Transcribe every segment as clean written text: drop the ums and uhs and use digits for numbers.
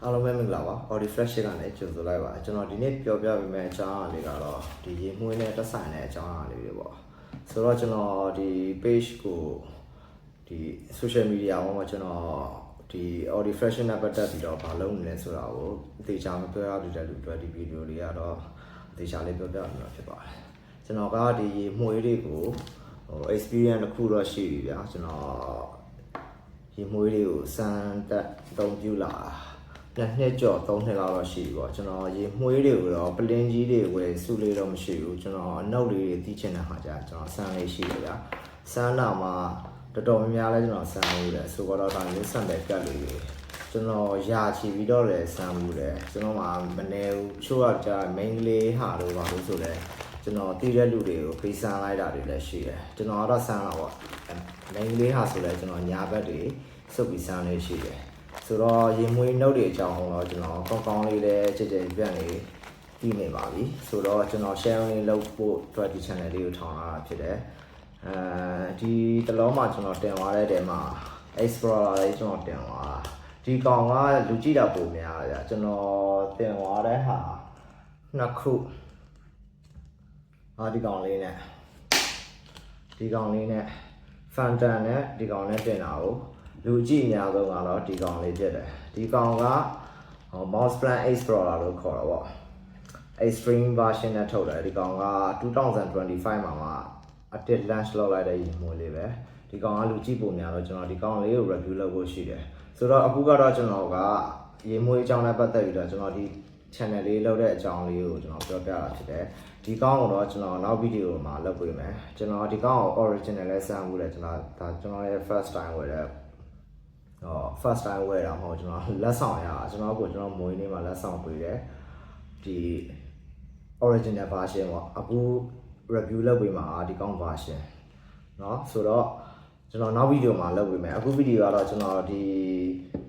အားလုံးပဲမင်္ဂလာပါ Audi Fresh ကနေကြိုဆိုလိုက်ပါကျွန်တော်ဒီနေ့ပြောပြပေးမယ့်အကြောင်းအရာလေးကတော့ဒီရေမှုန်းနဲ့တက်ဆိုင်တဲ့အကြောင်းအရာလေးတွေပေါ့ဆိုတော့ကျွန်တော်ဒီ page ကိုဒီ social media ပေါ်မှာကျွန်တော်ဒီ Audi Fresh နဲ့ပတ်သက်ပြီးတော့ဘာလုပ်နေလဲဆိုတာကိုအသေးချာမပြောရဘူးတဲ့လူတွေဒီဗီဒီယိုလေးကတော့အသေးချာလေးပြောပြနေတာဖြစ်ပါတယ်ကျွန်တော်ကဒီရေမှုန်းတွေကိုexperience တစ်ခုတော့ရှိပြီဗျာကျွန်တော်ရေမှုန်းတွေကိုစမ်းတက်အသုံးပြုလာနှစ်ကျော်3နှစ်လောက်တော့ရှိပြီပေါ့ကျွန်တော်ရေမှုေးတွေကိုတော့ပလင်းကြီးတွေဝယ်စုလေးတော့မရှိဘူးကျွန်တော်အနုတ်လေးတွေတီးချင်တဲ့ခါကျကျွန်တော်ဆန်းလေးရှိတယ်ဗျာဆန်းလာမှာတော်တော်များများလဲကျွန်တော်ဆန်းလို့တယ်ဆိုတော့ဒါမျိုးဆန်တဲ့ပြတ်လေးတွေကျွန်တော်ရာချီပြီးတော့လဲဆန်းမှုတယ်ကျွန်တော်မှမနေဘူးချို့ကကြာ main လေးဟာလို့ပါလို့ဆိုလဲကျွန်တော်တီးတဲ့လူတွေကိုဖေးဆန်းလိုက်တာတွေလည်းရှိတယ်ကျွန်တော်ကတော့ဆန်းလာပေါ့ main လေးဟာဆိုလဲကျွန်တော်ညာဘက်တွေစုပ်ပြီးဆန်းလေးရှိတယ်ဆိုတော့ရေမွေးနှုတ်တွေအကြောင်းတော့ကျွန်တော်ကောင်းလေးလည်းကြည်ပြန့်နေပြီးနေပါပြီဆိုတော့ကျွန်တော် share လေးလုပ်ဖို့အတွက်ဒီ channel လေးကိုထောင်လာတာဖြစ်တယ်ဒီတလုံးမှာကျွန်တော်တင်သွားတဲ့တဲမှာ Explorer လေးကျွန်တော်တင်သွားဒီကောင်ကလူကြည့်တာပုံများတယ်ကျွန်တော်တင်သွားတဲ့ဟာနှစ်ခုဒီကောင်လေးနဲ့Fanta နဲ့ဒီကောင်နဲ့တင်တာကိုလူကြည့်အများဆုံးကတော့ဒီကောင်လေးဖြစ်တယ်ဒီကောင်က Mouse Plan Explorer လို့ခေါ်တာပေါ့ Extreme version နဲ့ထုတ်တယ်ဒီကောင်က2025မှာအတစ် launch လုပ်လိုက်တဲ့ရေမှုလေးပဲဒီကောင်ကလူကြည့်ပုံများတော့ကျွန်တော်ဒီကောင်လေးကို review လုပ်ဖို့ရှိတယ်ဆိုတော့အခုကတော့ကျွန်တော်ကရေမှုအကြောင်းနဲ့ပတ်သက်ပြီးတော့ကျွန်တော်ဒီ channel လေးလုပ်တဲ့အကြောင်းလေးကိုကျွန်တော်ပြောပြတာဖြစ်တယ်ဒီကောင်ကိုတော့ကျွန်တော်နောက်ဗီဒီယိုမှာလုပ်ပေးမယ်ကျွန်တော်ဒီကောင်ကို original လဲစမ်းမှုလဲကျွန်တော်ရဲ့ first time ဝယ်တဲ့first time ဝယ်တာမဟုတ်ကျွန်တော်လက်ဆောင်ရကျွန်တော်မွေးနေ့မှာလက်ဆောင်ပေးတယ်ဒီ original version ပေါ့အခု review လုပ်ပေးမှာဒီကောင်း version เนาะဆိုတော့ကျွန်တော်နောက်ဗီဒီယိုမှာလုပ်ပေးမယ်အခုဗီဒီယိုကတော့ကျွန်တော်ဒီ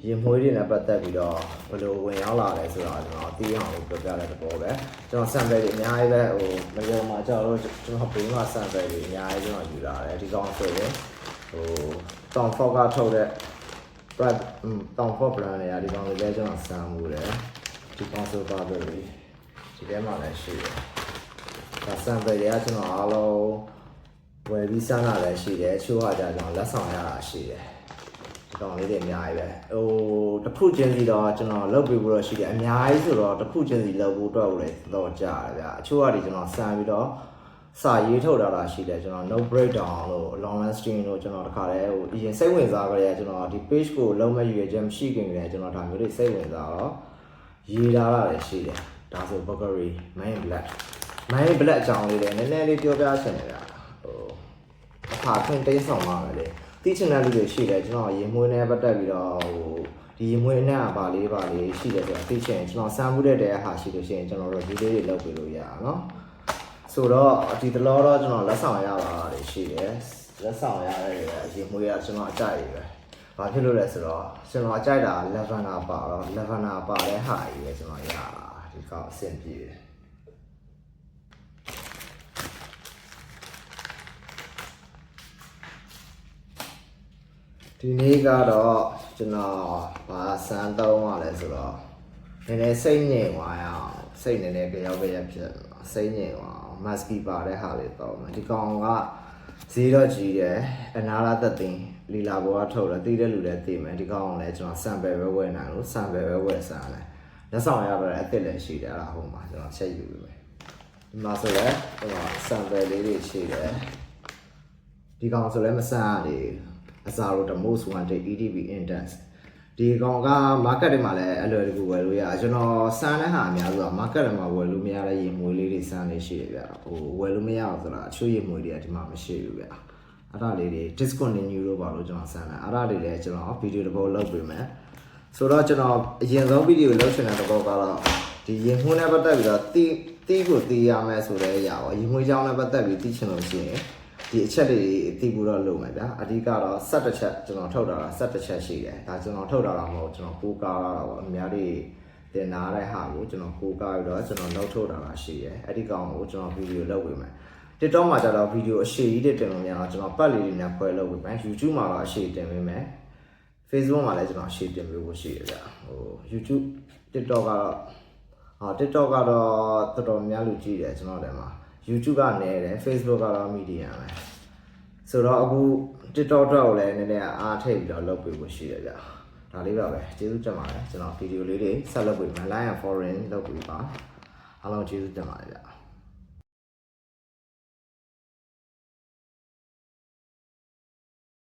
ရင်မွေးတွေနဲ့ပတ်သက်ပြီးတော့ဘယ်လိုဝင်ရောက်လာလဲဆိုတာကျွန်တော်သိအောင်လို့ပြောပြတဲ့သဘောပဲကျွန်တော် sample တွေအများကြီးပဲမရောမှာကျွန်တော်ဘေးမှာ sample တွေအများကြီးကျွန်တော်ယူလာတယ်ဒီကောင်းဆိုရင်Tom Ford ကထုတ်တဲ့Tom Ford brand တွေကဒီကောင်လေးလည်းကျွန်တော်စမ်းမှုတယ်ဒီကောင်ဆိုပါပဲဒီထဲမှာလည်းရှိတယ်ဒါစမ်းပဲရကျွန်တော်အားလုံးဝယ်ပြီးစမ်းတာလည်းရှိတယ်ချိုးဟာကြကျွန်တော်လက်ဆောင်ရတာရှိတယ်ဒီကောင်လေးတွေအများကြီးပဲတစ်ခုချင်းစီတော့ကျွန်တော်လုပ်ပြီးတော့ရှိတယ်အများကြီးဆိုတော့တစ်ခုချင်းစီလုပ်ဖို့အတွက်လည်းတော့ကြားတယ်ဗျာအချို့ဟာဒီကျွန်တော်စမ်းပြီးတော့စာရေးထုတ်တာရှိတယ်ကျွန်တော် no breakdown လို့ long run stream လို့ကျွန်တော်တခါတည်းအရင်စိတ်ဝင်စားကြတယ်ကျွန်တော်ဒီ page ကိုလုံးမရွေချက်မရှိခင်ကကျွန်တော်ဒါမျိုးတွေစိတ်ဝင်စားတော့ရေးထားတာလည်းရှိတယ်ဒါဆို Bulgari main black အကြောင်းလေးလည်းနည်းနည်းလေးပြောပြချင်တယ်ဗျာအခါခွင့်တိတ်ဆောင်ပါမယ်လေသိချင်တဲ့လူတွေရှိတယ်ကျွန်တော်ရေမွေးနဲ့ပတ်သက်ပြီးတော့ဒီရေမွေးနဲ့ပါလေးရှိတယ်ဆိုတာသိချင်ကျွန်တော်စမ်းမှုတဲ့ဟာရှိလို့ရှိရင်ကျွန်တော်တို့ဒီလေးတွေလုပ်ပေးလို့ရအောင်နော်ဆိုတော့ဒီတလောတော့ကျွန်တော်လက်ဆောင်ရတာတွေရှိတယ်လက်ဆောင်ရတဲ့အရင်မွေးရကျွန်တော်အကြိုက်ပဲဘာဖြစ်လို့လဲဆိုတော့ကျွန်တော်အကြိုက်တာ lavender ပါတော့ lavender ပါတဲ့ဟာကြီးပဲကျွန်တော်ရတာဒီကောက်အဆင်ပြေတယ်ဒီနေ့ကတော့ကျွန်တော်ဘာစမ်းသုံးရလဲဆိုတော့နည်းနည်းစိတ်ငြိမ်သွားရအောင်စိတ်နည်းနည်းကြောက်ဖြစ်စိတ်ငြိမ်သွားmask ပါတဲ့ဟာလေးတော့ဒီကောင်က0ကြီးတယ်အနာလာသက်သိန်းလီလာဘောကထုတ်တယ်သိတဲ့လူလည်းသိမယ်ဒီကောင်ကလည်းကျွန်တော် sample ပဲဝယ်နိုင်လို့ sample ပဲဝယ်စမ်းတယ်လက်ဆောင်ရတော့အစ်စ်လည်းရှိတယ်အဲ့ဒါဟိုမှာကျွန်တော်ချက်ယူပေးမယ်ဒီမှာဆိုလည်းဟို sample လေးတွေရှိတယ်ဒီကောင်ဆိုလည်းမစမ်းရသေးအစားလို့ the most wanted EDB indexဒီကောင်က market တွေမှာလည်းအလွယ်တကူဝယ်လို့ရကျွန်တော်စမ်းတဲ့ဟာအများစုက market တွေမှာဝယ်လို့မရတဲ့ရေမွေးလေးတွေစမ်းနေရှိတယ်ဗျဝယ်လို့မရအောင်ဆိုတာအချို့ရေမွေးတွေကဒီမှာမရှိဘူးဗျအဲ့ဒါလေးတွေ discontinue လို့ပါလို့ကျွန်တော်စမ်းတယ်အဲ့ဒါလေးလည်းကျွန်တော်ဗီဒီယိုတစ်ပုဒ်လုပ်ပေးမယ်ဆိုတော့ကျွန်တော်အရင်ဆုံးဗီဒီယိုလုပ်ချင်တဲ့တော့ကတော့ဒီရေမွေးနဲ့ပတ်သက်ပြီးတော့တီးကိုတီးရမယ်ဆိုတဲ့အရာပေါ့ရေမွေးကြောင်းနဲ့ပတ်သက်ပြီးတီးချင်လို့ရှိရင်ဒီအချက်တွေသိဖို့တော့လုပ်မယ်ဗျာအဓိကတော့7ချက်ကျွန်တော်ထုတ်တာ7ချက်ရှိတယ်ဒါကျွန်တော်ထုတ်တာတော့မဟုတ်ကျွန်တော်ကိုးကားတာပေါ့အများကြီးတင်နာတဲ့ဟာကိုကျွန်တော်ကိုးကားပြီးတော့ကျွန်တော်နှုတ်ထုတ်တာရှိတယ်အဲ့ဒီကောင်ကိုကျွန်တော်ဗီဒီယိုလုပ်ပေးမယ် TikTok မှာကျတော့ဗီဒီယိုအရှိကြီးတွေတင်လို့မရအောင်ကျွန်တော်ပတ်လေးတွေနဲ့ဖွဲလုပ်ပေးမယ် YouTube မှာတော့အရှိတင်ပေးမယ် Facebook မှာလည်းကျွန်တော် share တင်ပေးဖို့ရှိတယ်ဗျဟို YouTube TikTok ကတော့TikTok ကတော့တော်တော်များလူကြည့်တယ်ကျွန်တော်လည်းမှာ YouTube ကနေတယ် Facebook ကတော့ medium ပဲဆိုတော့အခု TikTok တော့လည်းနည်းနည်းအားထိပ်ပြီးတော့လုပ်ပေးဖို့ရှိတယ်ဗျဒါလေးပါပဲကျေးဇူးတင်ပါတယ်ကျွန်တော်ဗီဒီယိုလေးတွေဆက်လုပ်ပေးမယ် like and foreign လုပ်ပေးပါအားလုံးကျေးဇူးတင်ပါတယ်ဗျ